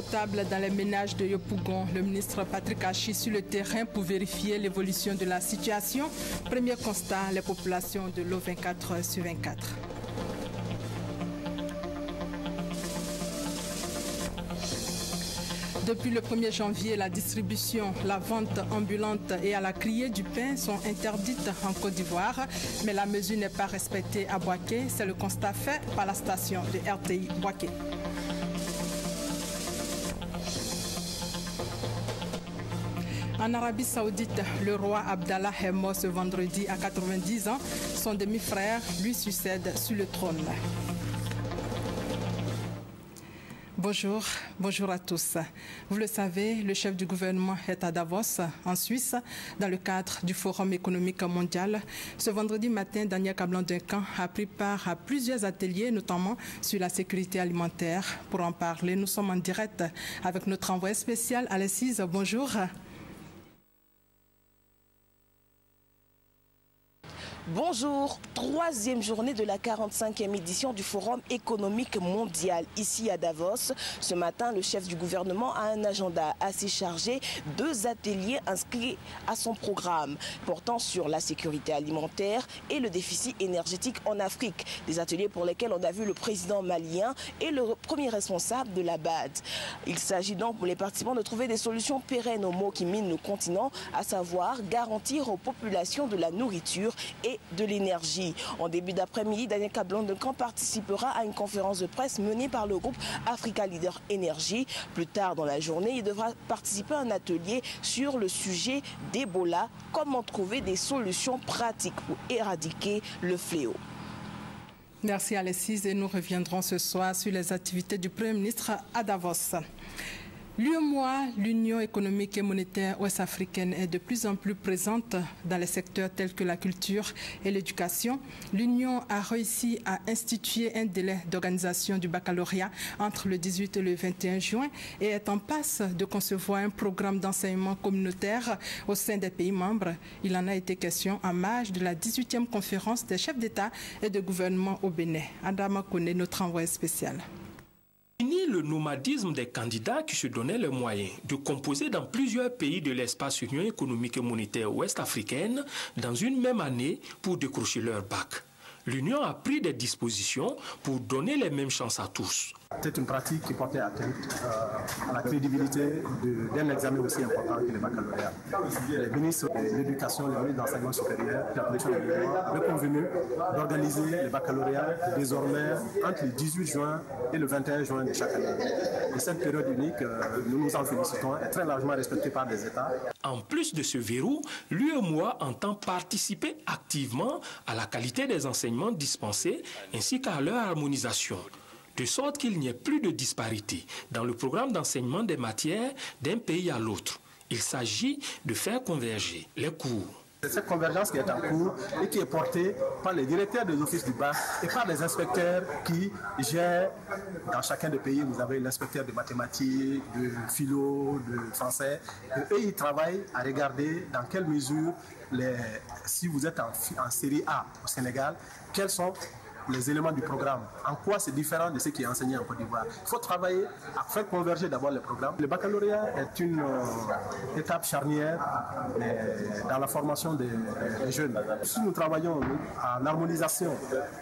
potable dans les ménages de Yopougon. Le ministre Patrick Achi sur le terrain pour vérifier l'évolution de la situation. Premier constat, les populations de l'eau 24 heures sur 24. Depuis le 1er janvier, la distribution, la vente ambulante et à la criée du pain sont interdites en Côte d'Ivoire, mais la mesure n'est pas respectée à Boaké. C'est le constat fait par la station de RTI Boaké. En Arabie Saoudite, le roi Abdallah est mort ce vendredi à 90 ans. Son demi-frère lui succède sur le trône. Bonjour à tous. Vous le savez, le chef du gouvernement est à Davos, en Suisse, dans le cadre du Forum économique mondial. Ce vendredi matin, Daniel Kablan-Duncan a pris part à plusieurs ateliers, notamment sur la sécurité alimentaire. Pour en parler, nous sommes en direct avec notre envoyé spécial, Alexis. Bonjour. Bonjour, troisième journée de la 45e édition du Forum économique mondial ici à Davos. Ce matin, le chef du gouvernement a un agenda assez chargé, 2 ateliers inscrits à son programme portant sur la sécurité alimentaire et le déficit énergétique en Afrique. Des ateliers pour lesquels on a vu le président malien et le premier responsable de la BAD. Il s'agit donc pour les participants de trouver des solutions pérennes aux maux qui minent le continent, à savoir garantir aux populations de la nourriture et de l'énergie. En début d'après-midi, Daniel Kablan-Duncan participera à une conférence de presse menée par le groupe Africa Leader Energy. Plus tard dans la journée, il devra participer à un atelier sur le sujet d'Ebola, comment trouver des solutions pratiques pour éradiquer le fléau. Merci Alexis et nous reviendrons ce soir sur les activités du Premier ministre à Davos. L'UEMOA, l'Union économique et monétaire ouest-africaine, est de plus en plus présente dans les secteurs tels que la culture et l'éducation. L'Union a réussi à instituer un délai d'organisation du baccalauréat entre le 18 et le 21 juin et est en passe de concevoir un programme d'enseignement communautaire au sein des pays membres. Il en a été question en marge de la 18e conférence des chefs d'État et de gouvernement au Bénin. Adama Kone, notre envoyé spécial. Fini le nomadisme des candidats qui se donnaient les moyens de composer dans plusieurs pays de l'espace Union économique et monétaire ouest-africaine dans une même année pour décrocher leur bac. L'Union a pris des dispositions pour donner les mêmes chances à tous. C'est une pratique qui portait atteinte à la crédibilité d'un examen aussi important que le baccalauréat. Les ministres de l'Éducation, les ministres de l'Enseignement supérieur, de la production de l'Union ont convenu d'organiser le baccalauréat désormais entre le 18 juin et le 21 juin de chaque année. Et cette période unique, nous nous en félicitons, est très largement respectée par les États. En plus de ce verrou, l'UEMOA entend participer activement à la qualité des enseignements dispensés ainsi qu'à leur harmonisation, de sorte qu'il n'y ait plus de disparité dans le programme d'enseignement des matières d'un pays à l'autre. Il s'agit de faire converger les cours. C'est cette convergence qui est en cours et qui est portée par les directeurs des offices du bac et par les inspecteurs qui gèrent dans chacun des pays. Vous avez l'inspecteur de mathématiques, de philo, de français. Et eux, ils travaillent à regarder dans quelle mesure, si vous êtes en série A au Sénégal, quels sont les éléments du programme, en quoi c'est différent de ce qui est enseigné en Côte d'Ivoire. Il faut travailler à faire converger d'abord les programmes. Le baccalauréat est une étape charnière dans la formation des jeunes. Si nous travaillons à l'harmonisation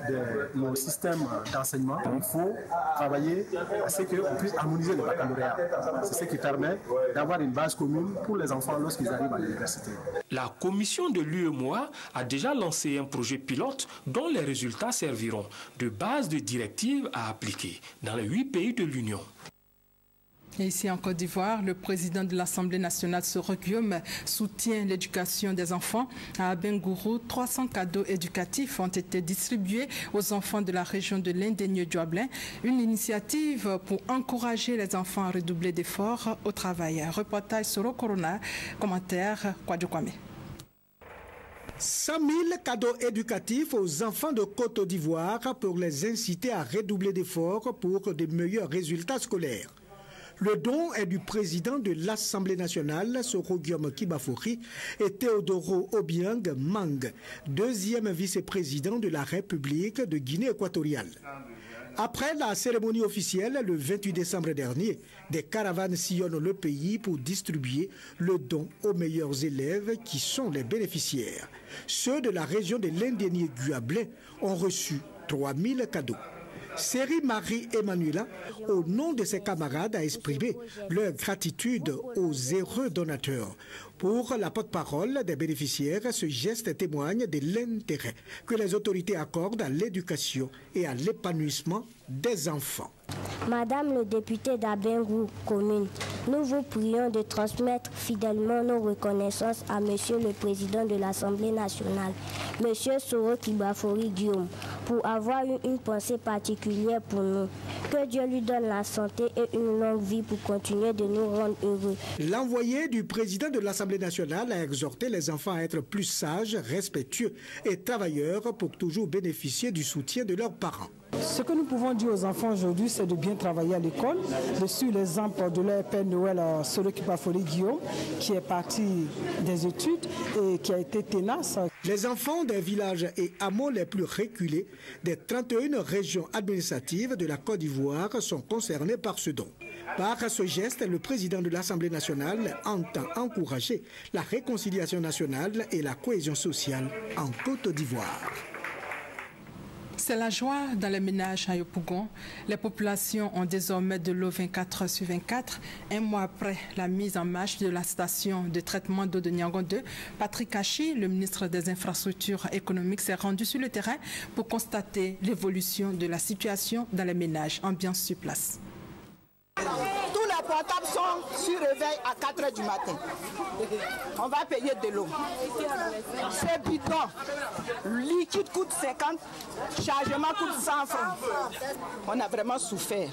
de nos systèmes d'enseignement, il faut travailler à ce qu'on puisse harmoniser le baccalauréat. C'est ce qui permet d'avoir une base commune pour les enfants lorsqu'ils arrivent à l'université. La commission de l'UEMOA a déjà lancé un projet pilote dont les résultats serviront de base de directives à appliquer dans les 8 pays de l'Union. Et ici en Côte d'Ivoire, le président de l'Assemblée nationale, Soro Guillaume, soutient l'éducation des enfants. À Abengourou, 300 cadeaux éducatifs ont été distribués aux enfants de la région de l'Indénieux-Dioblin. Une initiative pour encourager les enfants à redoubler d'efforts au travail. Reportage Soro Corona, commentaire Kwadjo Kwame. 100 000 cadeaux éducatifs aux enfants de Côte d'Ivoire pour les inciter à redoubler d'efforts pour de meilleurs résultats scolaires. Le don est du président de l'Assemblée nationale, Soro Guillaume Kibafori, et Théodoro Obiang Mang, deuxième vice-président de la République de Guinée équatoriale. Après la cérémonie officielle le 28 décembre dernier, des caravanes sillonnent le pays pour distribuer le don aux meilleurs élèves qui sont les bénéficiaires. Ceux de la région de l'Indénié-Guablé ont reçu 3000 cadeaux. Série Marie-Emmanuela, au nom de ses camarades, a exprimé leur gratitude aux heureux donateurs. Pour la porte-parole des bénéficiaires, ce geste témoigne de l'intérêt que les autorités accordent à l'éducation et à l'épanouissement des enfants. Madame le député d'Abengou commune, nous vous prions de transmettre fidèlement nos reconnaissances à Monsieur le Président de l'Assemblée nationale, Monsieur Soro Kibafori Guillaume, pour avoir eu une pensée particulière pour nous. Que Dieu lui donne la santé et une longue vie pour continuer de nous rendre heureux. L'envoyé du Président de l'Assemblée nationale a exhorté les enfants à être plus sages, respectueux et travailleurs pour toujours bénéficier du soutien de leurs parents. Ce que nous pouvons dire aux enfants aujourd'hui, c'est de bien travailler à l'école, de suivre l'exemple de leur père Noël Soro Kibafori Guillaume, qui est parti des études et qui a été tenace. Les enfants des villages et hameaux les plus reculés des 31 régions administratives de la Côte d'Ivoire sont concernés par ce don. Par ce geste, le président de l'Assemblée nationale entend encourager la réconciliation nationale et la cohésion sociale en Côte d'Ivoire. C'est la joie dans les ménages à Yopougon. Les populations ont désormais de l'eau 24 heures sur 24. Un mois après la mise en marche de la station de traitement d'eau de Niangon 2, Patrick Hachi, le ministre des Infrastructures économiques, s'est rendu sur le terrain pour constater l'évolution de la situation dans les ménages. Ambiance sur place. Tous les portables sont sur réveil à 4 heures du matin. On va payer de l'eau. C'est bidon. Liquide coûte 50, chargement coûte 100 francs. On a vraiment souffert.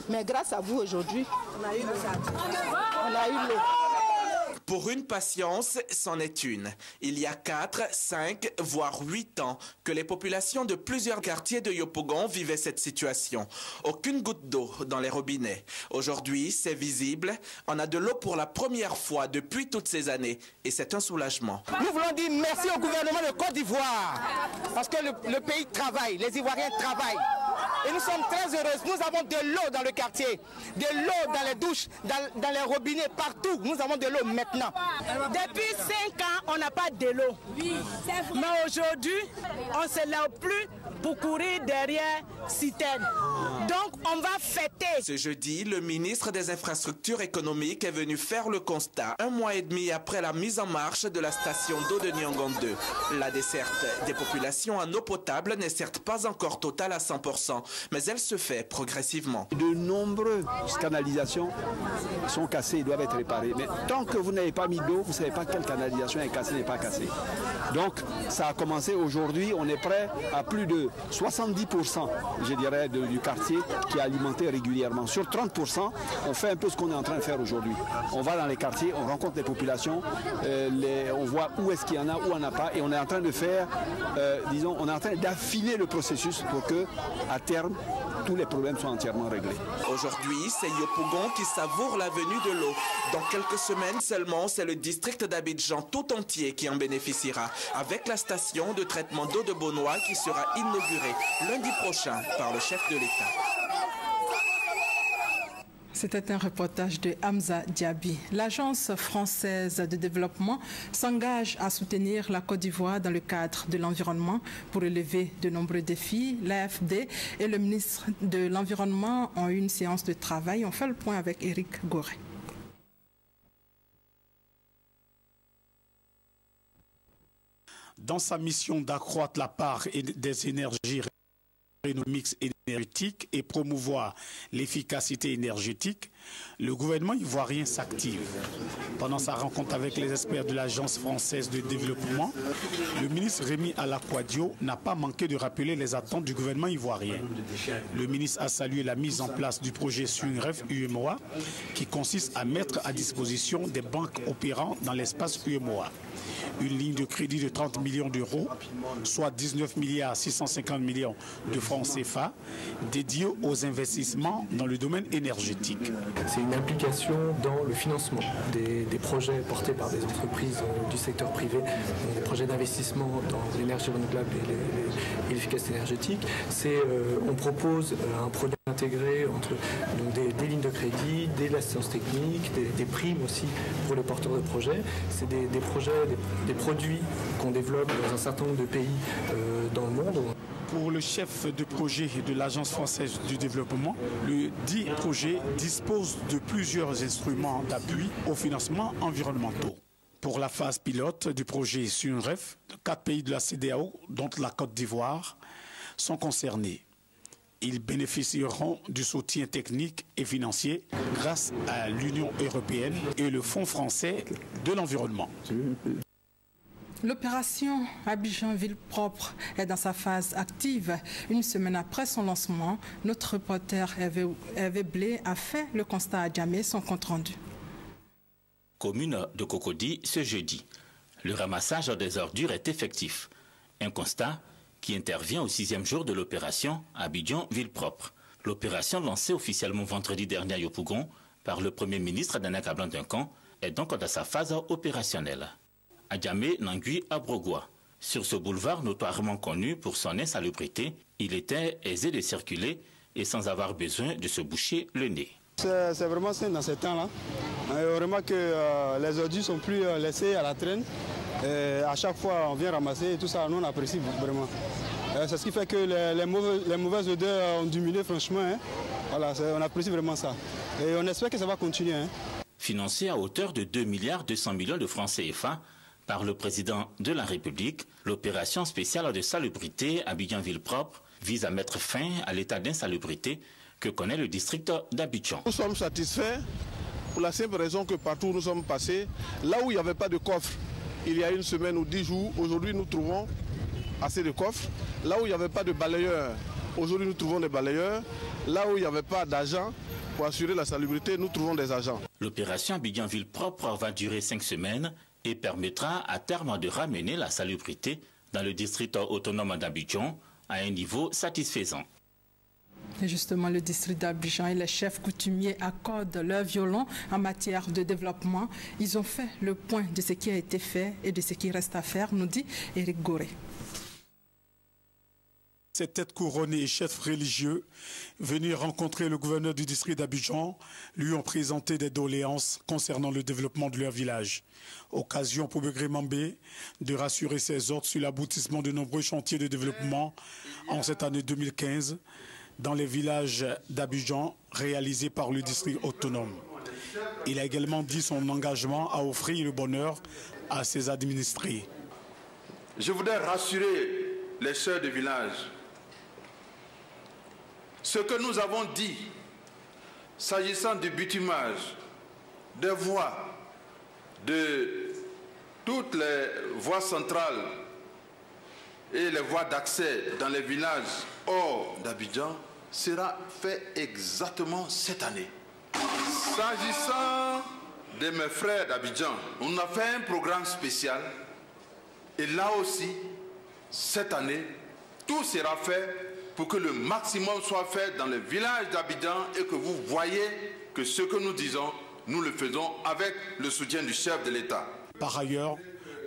Mais grâce à vous aujourd'hui, on a eu l'eau. Pour une patience, c'en est une. Il y a 4, 5, voire 8 ans que les populations de plusieurs quartiers de Yopougon vivaient cette situation. Aucune goutte d'eau dans les robinets. Aujourd'hui, c'est visible. On a de l'eau pour la première fois depuis toutes ces années. Et c'est un soulagement. Nous voulons dire merci au gouvernement de Côte d'Ivoire. Parce que le pays travaille, les Ivoiriens travaillent. Et nous sommes très heureux. Nous avons de l'eau dans le quartier, de l'eau dans les douches, dans les robinets, partout. Nous avons de l'eau maintenant. Depuis 5 ans, on n'a pas de l'eau. Oui, mais aujourd'hui, on ne se lève plus pour courir derrière citerne. Donc, on va fêter. Ce jeudi, le ministre des Infrastructures économiques est venu faire le constat 1 mois et demi après la mise en marche de la station d'eau de Niangon 2. La desserte des populations en eau potable n'est certes pas encore totale à 100%, mais elle se fait progressivement. De nombreuses canalisations sont cassées et doivent être réparées. Mais tant que vous n'avez pas mis d'eau, vous ne savez pas quelle canalisation est cassée, n'est pas cassée. Donc, ça a commencé aujourd'hui. On est prêt à plus de 70%, je dirais, du quartier qui est alimenté régulièrement. Sur 30%, on fait un peu ce qu'on est en train de faire aujourd'hui. On va dans les quartiers, on rencontre les populations, on voit où est-ce qu'il y en a, où on n'a pas, et on est en train de faire, disons, on est en train d'affiner le processus pour que, à terme, tous les problèmes soient entièrement réglés. Aujourd'hui, c'est Yopougon qui savoure la venue de l'eau. Dans quelques semaines seulement, c'est le district d'Abidjan tout entier qui en bénéficiera, avec la station de traitement d'eau de Bonois qui sera inaugurée lundi prochain par le chef de l'État. C'était un reportage de Hamza Diaby. L'Agence française de développement s'engage à soutenir la Côte d'Ivoire dans le cadre de l'environnement pour relever de nombreux défis. L'AFD et le ministre de l'Environnement ont eu une séance de travail. On fait le point avec Éric Goré. Dans sa mission d'accroître la part des énergies mix énergétique et promouvoir l'efficacité énergétique, le gouvernement ivoirien s'active. Pendant sa rencontre avec les experts de l'Agence française de développement, le ministre Rémi Alakwadio n'a pas manqué de rappeler les attentes du gouvernement ivoirien. Le ministre a salué la mise en place du projet SUNREF UEMOA qui consiste à mettre à disposition des banques opérant dans l'espace UEMOA. Une ligne de crédit de 30 millions d'euros, soit 19 milliards 650 millions de francs francs CFA dédiés aux investissements dans le domaine énergétique. C'est une implication dans le financement des projets portés par des entreprises du secteur privé, des projets d'investissement dans l'énergie renouvelable et l'efficacité énergétique. On propose un produit intégré entre des lignes de crédit, de l'assistance technique, des primes aussi pour les porteurs de projets. C'est des produits qu'on développe dans un certain nombre de pays dans le monde. Pour le chef de projet de l'Agence française du développement, le dit projet dispose de plusieurs instruments d'appui au financement environnementaux. Pour la phase pilote du projet SUNREF, 4 pays de la CEDEAO, dont la Côte d'Ivoire, sont concernés. Ils bénéficieront du soutien technique et financier grâce à l'Union européenne et le Fonds français de l'environnement. L'opération Abidjan Ville Propre est dans sa phase active. Une semaine après son lancement, notre reporter Hervé Blé a fait le constat à Djamé, son compte-rendu. Commune de Cocody ce jeudi. Le ramassage des ordures est effectif. Un constat qui intervient au 6e jour de l'opération Abidjan Ville Propre. L'opération lancée officiellement vendredi dernier à Yopougon par le Premier ministre Nana Kablan-Duncan est donc dans sa phase opérationnelle. À Djamé, Nangui, Abrogwa. Sur ce boulevard notoirement connu pour son insalubrité, il était aisé de circuler et sans avoir besoin de se boucher le nez. C'est vraiment sain dans ces temps-là. On remarque que les ordures sont plus laissées à la traîne. Et à chaque fois, on vient ramasser et tout ça, nous on apprécie vraiment. C'est ce qui fait que les mauvaises odeurs ont diminué franchement. Hein. Voilà, on apprécie vraiment ça. Et on espère que ça va continuer. Hein. Financé à hauteur de 2,2 milliards de francs CFA par le président de la République, l'opération spéciale de salubrité Abidjan Ville Propre vise à mettre fin à l'état d'insalubrité que connaît le district d'Abidjan. Nous sommes satisfaits pour la simple raison que partout où nous sommes passés, là où il n'y avait pas de coffre, il y a une semaine ou 10 jours, aujourd'hui nous trouvons assez de coffres. Là où il n'y avait pas de balayeurs, aujourd'hui nous trouvons des balayeurs. Là où il n'y avait pas d'agents pour assurer la salubrité, nous trouvons des agents. L'opération Abidjan Ville Propre va durer 5 semaines et permettra à terme de ramener la salubrité dans le district autonome d'Abidjan à un niveau satisfaisant. Et justement, le district d'Abidjan et les chefs coutumiers accordent leur violon en matière de développement. Ils ont fait le point de ce qui a été fait et de ce qui reste à faire, nous dit Éric Goré. Ces têtes couronnées et chefs religieux venus rencontrer le gouverneur du district d'Abidjan lui ont présenté des doléances concernant le développement de leur village. Occasion pour Begré Mambé de rassurer ses hôtes sur l'aboutissement de nombreux chantiers de développement en cette année 2015 dans les villages d'Abidjan réalisés par le district autonome. Il a également dit son engagement à offrir le bonheur à ses administrés. Je voudrais rassurer les chefs de village. Ce que nous avons dit, s'agissant du bitumage, des voies, de toutes les voies centrales et les voies d'accès dans les villages hors d'Abidjan, sera fait exactement cette année. S'agissant de mes frères d'Abidjan, on a fait un programme spécial et là aussi, cette année, tout sera fait pour que le maximum soit fait dans les villages d'Abidjan et que vous voyez que ce que nous disons, nous le faisons avec le soutien du chef de l'État. Par ailleurs,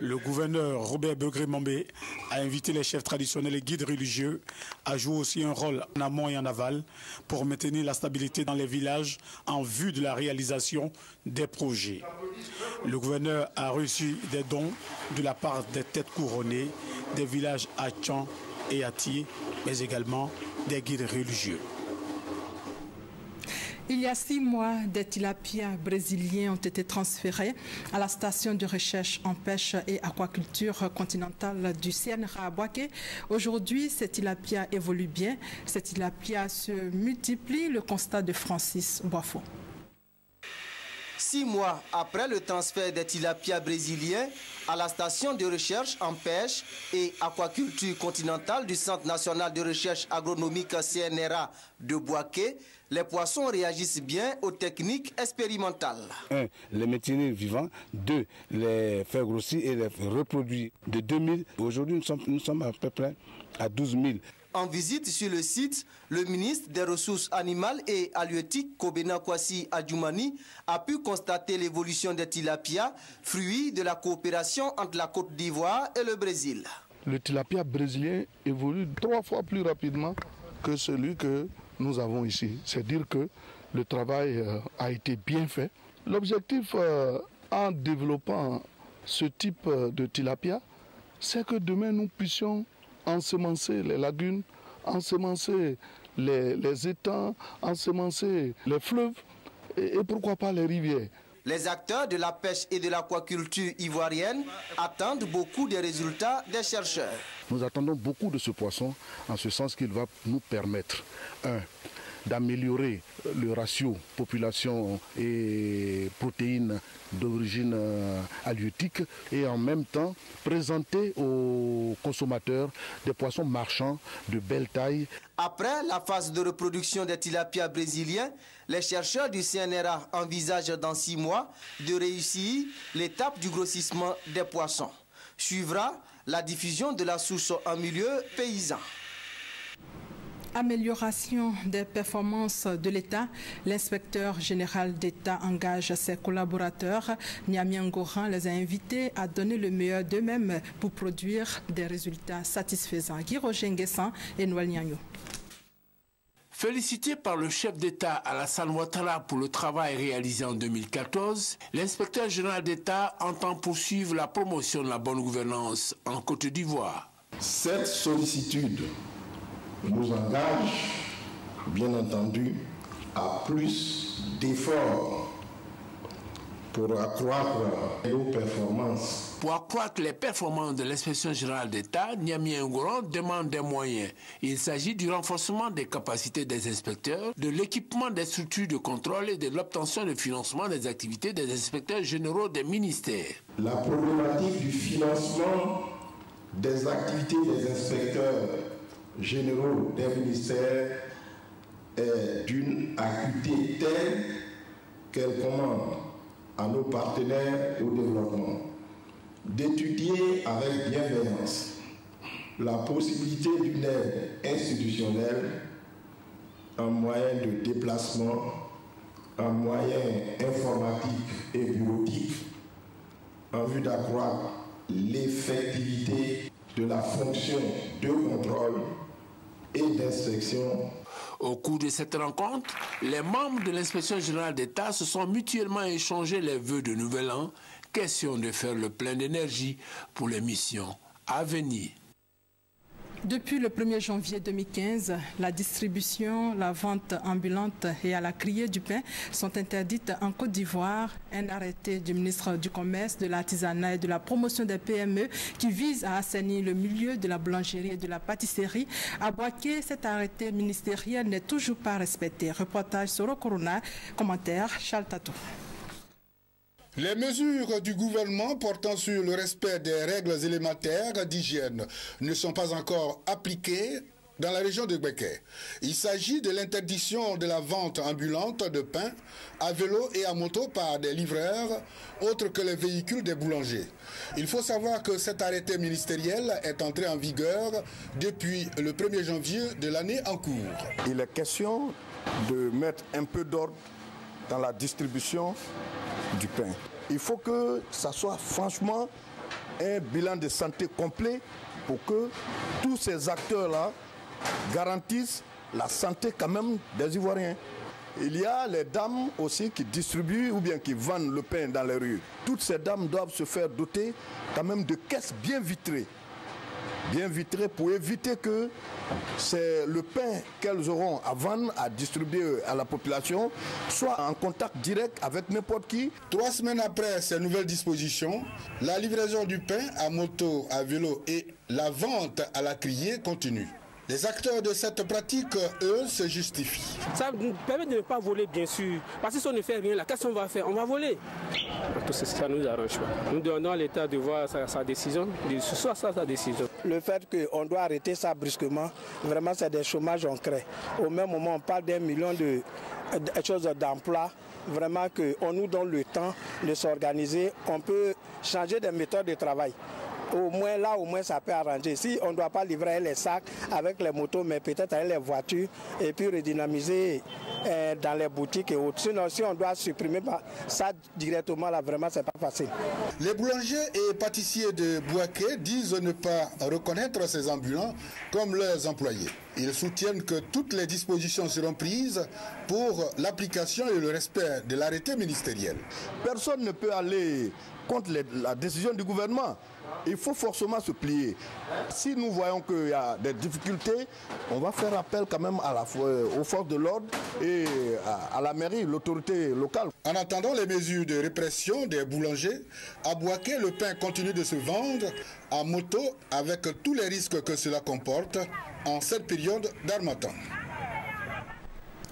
le gouverneur Robert Begré Mambé a invité les chefs traditionnels et guides religieux à jouer aussi un rôle en amont et en aval pour maintenir la stabilité dans les villages en vue de la réalisation des projets. Le gouverneur a reçu des dons de la part des têtes couronnées des villages à Tchan et à Thié, mais également des guides religieux. Il y a 6 mois, des tilapias brésiliens ont été transférés à la station de recherche en pêche et aquaculture continentale du CNRA à Boaké. Aujourd'hui, ces tilapias évoluent bien. Ces tilapias se multiplient, le constat de Francis Boifo. 6 mois après le transfert des tilapias brésiliens à la station de recherche en pêche et aquaculture continentale du Centre national de recherche agronomique CNRA de Boaké, les poissons réagissent bien aux techniques expérimentales. 1. Les maintenir vivants. 2. Les faire grossir et les reproduire. De 2000, aujourd'hui nous sommes à peu près à 12 000. En visite sur le site, le ministre des Ressources animales et halieutiques, Kobena Kwasi Adjoumani, a pu constater l'évolution des tilapias, fruits de la coopération entre la Côte d'Ivoire et le Brésil. Le tilapia brésilien évolue 3 fois plus rapidement que celui que nous avons ici. C'est dire que le travail a été bien fait. L'objectif en développant ce type de tilapia, c'est que demain nous puissions ensemencer les lagunes, ensemencer les étangs, ensemencer les fleuves et pourquoi pas les rivières. Les acteurs de la pêche et de l'aquaculture ivoirienne attendent beaucoup des résultats des chercheurs. Nous attendons beaucoup de ce poisson en ce sens qu'il va nous permettre, d'améliorer le ratio population et protéines d'origine halieutique et en même temps présenter aux consommateurs des poissons marchands de belle taille. Après la phase de reproduction des tilapias brésiliens, les chercheurs du CNRA envisagent dans 6 mois de réussir l'étape du grossissement des poissons. Suivra la diffusion de la souche en milieu paysan. Amélioration des performances de l'État, l'inspecteur général d'État engage ses collaborateurs. Niamey Ngoran les a invités à donner le meilleur d'eux-mêmes pour produire des résultats satisfaisants. Guy Roger Nguessan et Noël Niagno. Félicité par le chef d'État Alassane Ouattara pour le travail réalisé en 2014, l'inspecteur général d'État entend poursuivre la promotion de la bonne gouvernance en Côte d'Ivoire. Cette sollicitude nous engage, bien entendu, à plus d'efforts pour accroître nos performances. Pour accroître les performances de l'inspection générale d'État, Niamey Ngoran demande des moyens. Il s'agit du renforcement des capacités des inspecteurs, de l'équipement des structures de contrôle et de l'obtention de financement des activités des inspecteurs généraux des ministères. La problématique du financement des activités des inspecteurs généraux des ministères est d'une acuité telle qu'elle commande à nos partenaires au développement d'étudier avec bienveillance la possibilité d'une aide institutionnelle, un moyen de déplacement, un moyen informatique et bureautique en vue d'accroître l'effectivité de la fonction de contrôle et d'inspection. Au cours de cette rencontre, les membres de l'inspection générale d'État se sont mutuellement échangés les vœux de nouvel an, question de faire le plein d'énergie pour les missions à venir. Depuis le 1er janvier 2015, la distribution, la vente ambulante et à la criée du pain sont interdites en Côte d'Ivoire. Un arrêté du ministre du Commerce, de l'Artisanat et de la Promotion des PME qui vise à assainir le milieu de la boulangerie et de la pâtisserie a Boaké. Cet arrêté ministériel n'est toujours pas respecté. Reportage Soro Corona, commentaire Charles Tatou. Les mesures du gouvernement portant sur le respect des règles élémentaires d'hygiène ne sont pas encore appliquées dans la région de Béké. Il s'agit de l'interdiction de la vente ambulante de pain à vélo et à moto par des livreurs autres que les véhicules des boulangers. Il faut savoir que cet arrêté ministériel est entré en vigueur depuis le 1er janvier de l'année en cours. Il est question de mettre un peu d'ordre dans la distribution du pain. Il faut que ça soit franchement un bilan de santé complet pour que tous ces acteurs-là garantissent la santé quand même des Ivoiriens. Il y a les dames aussi qui distribuent ou bien qui vendent le pain dans les rues. Toutes ces dames doivent se faire doter quand même de caisses bien vitrées pour éviter que c'est le pain qu'elles auront à vendre, à distribuer à la population, soit en contact direct avec n'importe qui. 3 semaines après ces nouvelles dispositions, la livraison du pain à moto, à vélo et la vente à la criée continue. Les acteurs de cette pratique, eux, se justifient. Ça nous permet de ne pas voler, bien sûr. Parce que si on ne fait rien, là, qu'est-ce qu'on va faire? On va voler. Ça ne nous arrange pas. Nous demandons à l'État de voir sa décision, de soit sa décision. Le fait qu'on doit arrêter ça brusquement, vraiment, c'est des chômages en crée. Au même moment, on parle d'1 million de choses d'emploi. Vraiment qu'on nous donne le temps de s'organiser. On peut changer des méthodes de travail. Au moins ça peut arranger. Si on ne doit pas livrer les sacs avec les motos, mais peut-être avec les voitures et puis redynamiser dans les boutiques et autres. Sinon, si on doit supprimer ça directement, là, vraiment, c'est pas facile. Les boulangers et pâtissiers de Bouaké disent ne pas reconnaître ces ambulants comme leurs employés. Ils soutiennent que toutes les dispositions seront prises pour l'application et le respect de l'arrêté ministériel. Personne ne peut aller contre la décision du gouvernement. Il faut forcément se plier. Si nous voyons qu'il y a des difficultés, on va faire appel quand même aux forces de l'ordre et à la mairie, l'autorité locale. En attendant les mesures de répression des boulangers, à Bouaké, le pain continue de se vendre en moto avec tous les risques que cela comporte en cette période d'harmattan.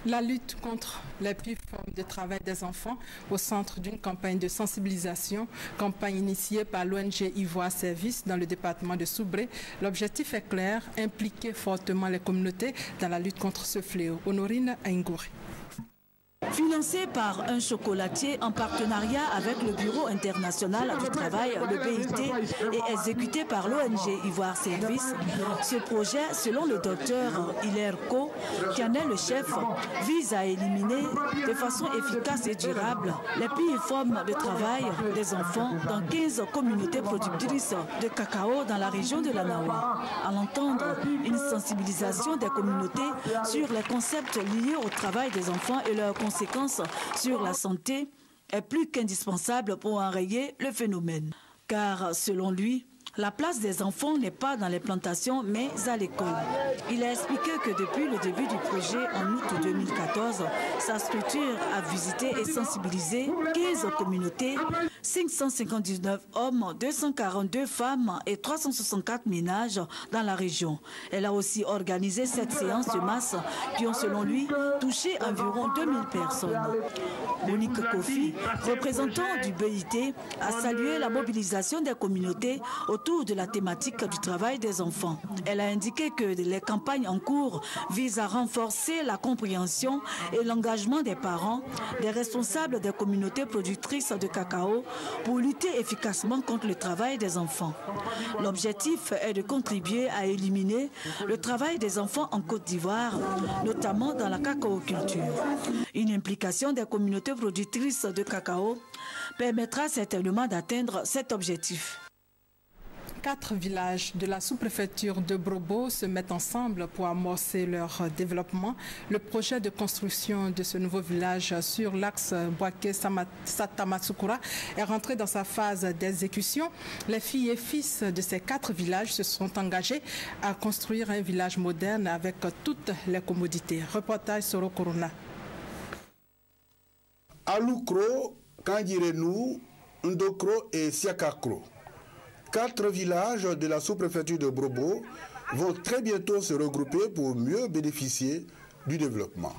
La lutte contre les pires formes de travail des enfants au centre d'une campagne de sensibilisation, campagne initiée par l'ONG Ivoire Service dans le département de Soubré. L'objectif est clair, impliquer fortement les communautés dans la lutte contre ce fléau. Honorine Aingouri. Financé par un chocolatier en partenariat avec le Bureau international du travail, le BIT, et exécuté par l'ONG Ivoire Service, ce projet, selon le docteur Hilaire Co, qui en est le chef, vise à éliminer de façon efficace et durable les pires formes de travail des enfants dans 15 communautés productrices de cacao dans la région de la Nawa. À l'entendre, une sensibilisation des communautés sur les concepts liés au travail des enfants et leurs conséquences sur la santé est plus qu'indispensable pour enrayer le phénomène. Car, selon lui, la place des enfants n'est pas dans les plantations, mais à l'école. Il a expliqué que depuis le début du projet, en août 2014, sa structure a visité et sensibilisé 15 communautés, 559 hommes, 242 femmes et 364 ménages dans la région. Elle a aussi organisé 7 séances de masse qui ont, selon lui, touché environ 2000 personnes. Monique Kofi, représentant du BIT, a salué la mobilisation des communautés autour de la thématique du travail des enfants. Elle a indiqué que les campagnes en cours visent à renforcer la compréhension et l'engagement des parents, des responsables des communautés productrices de cacao pour lutter efficacement contre le travail des enfants. L'objectif est de contribuer à éliminer le travail des enfants en Côte d'Ivoire, notamment dans la cacaoculture. Une implication des communautés productrices de cacao permettra certainement d'atteindre cet objectif. 4 villages de la sous-préfecture de Brobo se mettent ensemble pour amorcer leur développement. Le projet de construction de ce nouveau village sur l'axe Bouaké-Satamasoukoura est rentré dans sa phase d'exécution. Les filles et fils de ces 4 villages se sont engagés à construire un village moderne avec toutes les commodités. Reportage Soro Corona. Aloukro, Kangirenou, Ndokro et Siakakro. 4 villages de la sous-préfecture de Brobo vont très bientôt se regrouper pour mieux bénéficier du développement.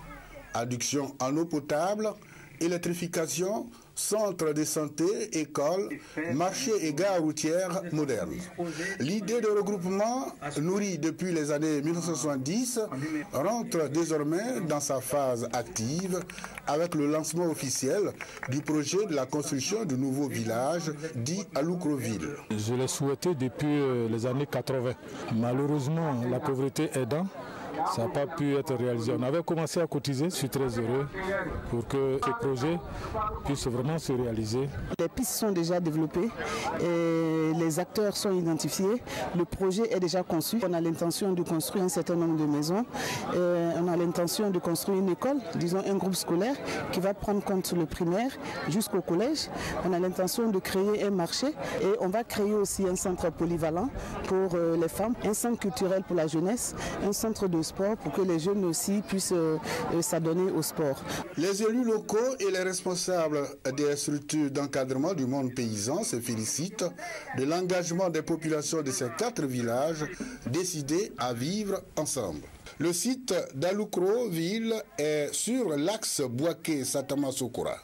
Adduction en eau potable, électrification, centre de santé, école, marché et gare routière moderne. L'idée de regroupement, nourrie depuis les années 1970, rentre désormais dans sa phase active avec le lancement officiel du projet de la construction du nouveau village dit Aloukroville. Je l'ai souhaité depuis les années 80. Malheureusement, la pauvreté aidant, ça n'a pas pu être réalisé. On avait commencé à cotiser, je suis très heureux pour que ce projet puisse vraiment se réaliser. Les pistes sont déjà développées, et les acteurs sont identifiés, le projet est déjà conçu. On a l'intention de construire un certain nombre de maisons, on a l'intention de construire une école, disons un groupe scolaire qui va prendre compte le primaire jusqu'au collège. On a l'intention de créer un marché et on va créer aussi un centre polyvalent pour les femmes, un centre culturel pour la jeunesse, un centre de sport pour que les jeunes aussi puissent s'adonner au sport. Les élus locaux et les responsables des structures d'encadrement du monde paysan se félicitent de l'engagement des populations de ces 4 villages décidés à vivre ensemble. Le site d'Aloukroville est sur l'axe Bouaké-Satamasoukoura,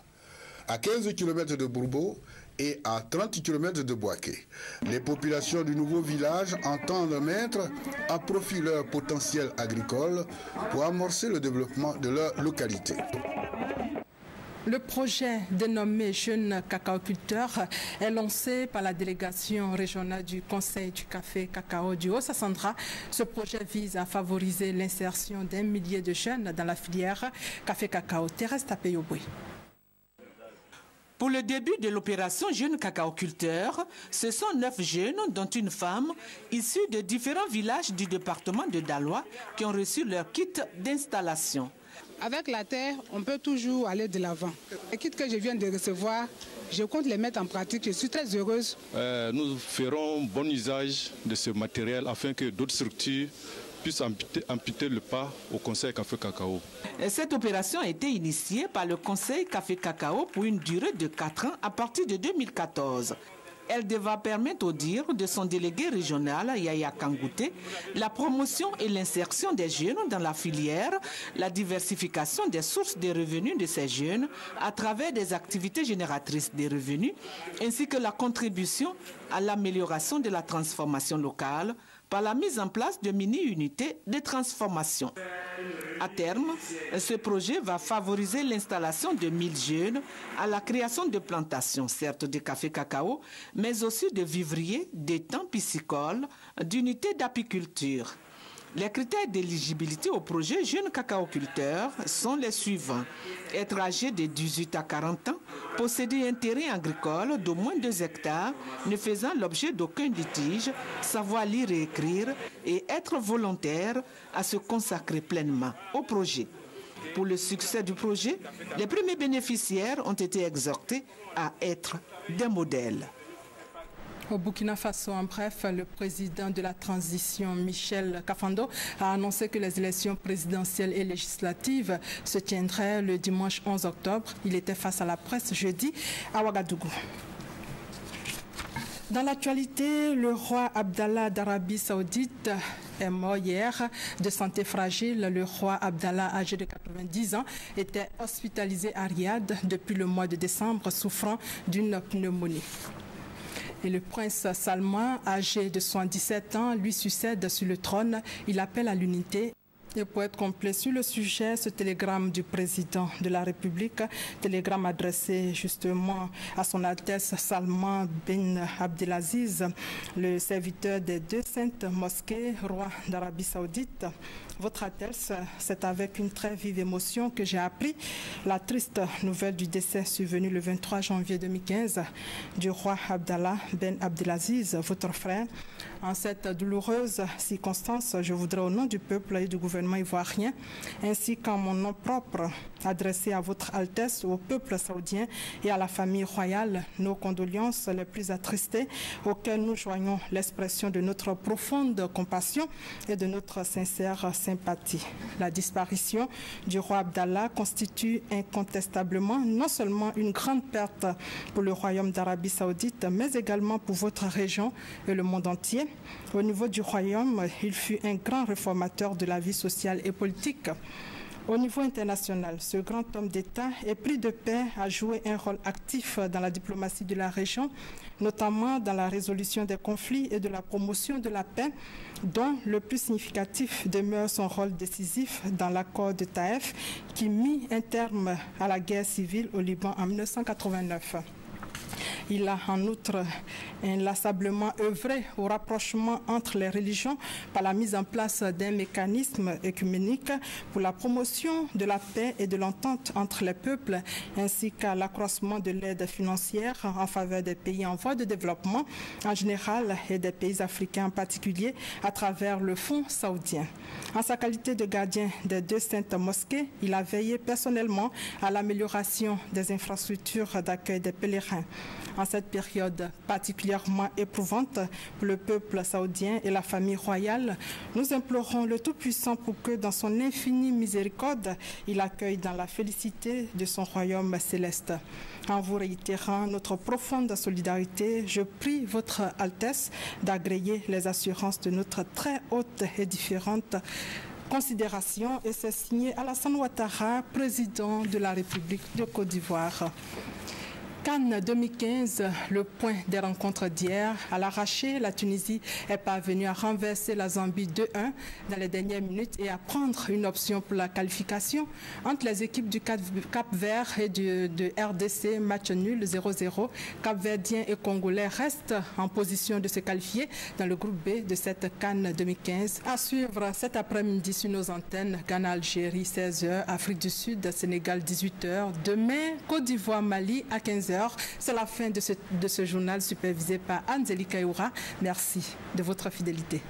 à 15 km de Bourbo et à 30 km de Bouaké. Les populations du nouveau village entendent mettre à profit leur potentiel agricole pour amorcer le développement de leur localité. Le projet dénommé Jeunes cacaoculteurs est lancé par la délégation régionale du Conseil du café cacao du Haut-Sassandra. Ce projet vise à favoriser l'insertion d'un millier de jeunes dans la filière café cacao. Thérèse Tapeyoboué. Pour le début de l'opération Jeunes cacaoculteurs, ce sont 9 jeunes, dont une femme, issus de différents villages du département de Daloa, qui ont reçu leur kit d'installation. Avec la terre, on peut toujours aller de l'avant. Les kits que je viens de recevoir, je compte les mettre en pratique. Je suis très heureuse. Nous ferons bon usage de ce matériel afin que d'autres structures puissent amputer le pas au Conseil Café Cacao. Cette opération a été initiée par le Conseil Café Cacao pour une durée de 4 ans à partir de 2014. Elle devra permettre au dire de son délégué régional, Yaya Kangouté, la promotion et l'insertion des jeunes dans la filière, la diversification des sources de revenus de ces jeunes à travers des activités génératrices de revenus, ainsi que la contribution à l'amélioration de la transformation locale par la mise en place de mini-unités de transformation. À terme, ce projet va favoriser l'installation de 1000 jeunes à la création de plantations, certes de café cacao, mais aussi de vivriers, d'étangs piscicoles, d'unités d'apiculture. Les critères d'éligibilité au projet Jeunes cacaoculteurs sont les suivants. Être âgé de 18 à 40 ans, posséder un terrain agricole d'au moins 2 hectares, ne faisant l'objet d'aucun litige, savoir lire et écrire et être volontaire à se consacrer pleinement au projet. Pour le succès du projet, les premiers bénéficiaires ont été exhortés à être des modèles. Au Burkina Faso, en bref, le président de la transition, Michel Kafando, a annoncé que les élections présidentielles et législatives se tiendraient le dimanche 11 octobre. Il était face à la presse jeudi à Ouagadougou. Dans l'actualité, le roi Abdallah d'Arabie Saoudite est mort hier de santé fragile. Le roi Abdallah, âgé de 90 ans, était hospitalisé à Riyad depuis le mois de décembre, souffrant d'une pneumonie. Et le prince Salman, âgé de 77 ans, lui succède sur le trône. Il appelle à l'unité. Et pour être complet sur le sujet, ce télégramme du président de la République, télégramme adressé justement à son Altesse Salman bin Abdelaziz, le serviteur des 2 saintes mosquées, roi d'Arabie Saoudite. Votre Altesse, c'est avec une très vive émotion que j'ai appris la triste nouvelle du décès survenu le 23 janvier 2015 du roi Abdallah bin Abdelaziz, votre frère. En cette douloureuse circonstance, je voudrais au nom du peuple et du gouvernement ivoirien, ainsi qu'en mon nom propre, adresser à votre Altesse, au peuple saoudien et à la famille royale nos condoléances les plus attristées, auxquelles nous joignons l'expression de notre profonde compassion et de notre sincère sympathie. La disparition du roi Abdallah constitue incontestablement non seulement une grande perte pour le royaume d'Arabie Saoudite, mais également pour votre région et le monde entier. Au niveau du royaume, il fut un grand réformateur de la vie sociale et politique. Au niveau international, ce grand homme d'État épris de paix a joué un rôle actif dans la diplomatie de la région, notamment dans la résolution des conflits et de la promotion de la paix, dont le plus significatif demeure son rôle décisif dans l'accord de Taïf qui mit un terme à la guerre civile au Liban en 1989. Il a en outre inlassablement œuvré au rapprochement entre les religions par la mise en place d'un mécanisme œcuménique pour la promotion de la paix et de l'entente entre les peuples, ainsi qu'à l'accroissement de l'aide financière en faveur des pays en voie de développement en général et des pays africains en particulier à travers le Fonds saoudien. En sa qualité de gardien des 2 saintes mosquées, il a veillé personnellement à l'amélioration des infrastructures d'accueil des pèlerins. En cette période particulièrement éprouvante pour le peuple saoudien et la famille royale, nous implorons le Tout-Puissant pour que, dans son infinie miséricorde, il accueille dans la félicité de son royaume céleste. En vous réitérant notre profonde solidarité, je prie votre Altesse d'agréer les assurances de notre très haute et différente considération, et c'est signé Alassane Ouattara, président de la République de Côte d'Ivoire. Cannes 2015, le point des rencontres d'hier. À l'arraché, la Tunisie est parvenue à renverser la Zambie 2-1 dans les dernières minutes et à prendre une option pour la qualification. Entre les équipes du Cap-Vert et de RDC, match nul 0-0. Cap-Verdien et Congolais restent en position de se qualifier dans le groupe B de cette Cannes 2015. À suivre cet après-midi sur nos antennes, Ghana-Algérie 16h, Afrique du Sud, Sénégal 18h. Demain, Côte d'Ivoire-Mali à 15h. C'est la fin de ce journal supervisé par Anzeli Kayoura. Merci de votre fidélité.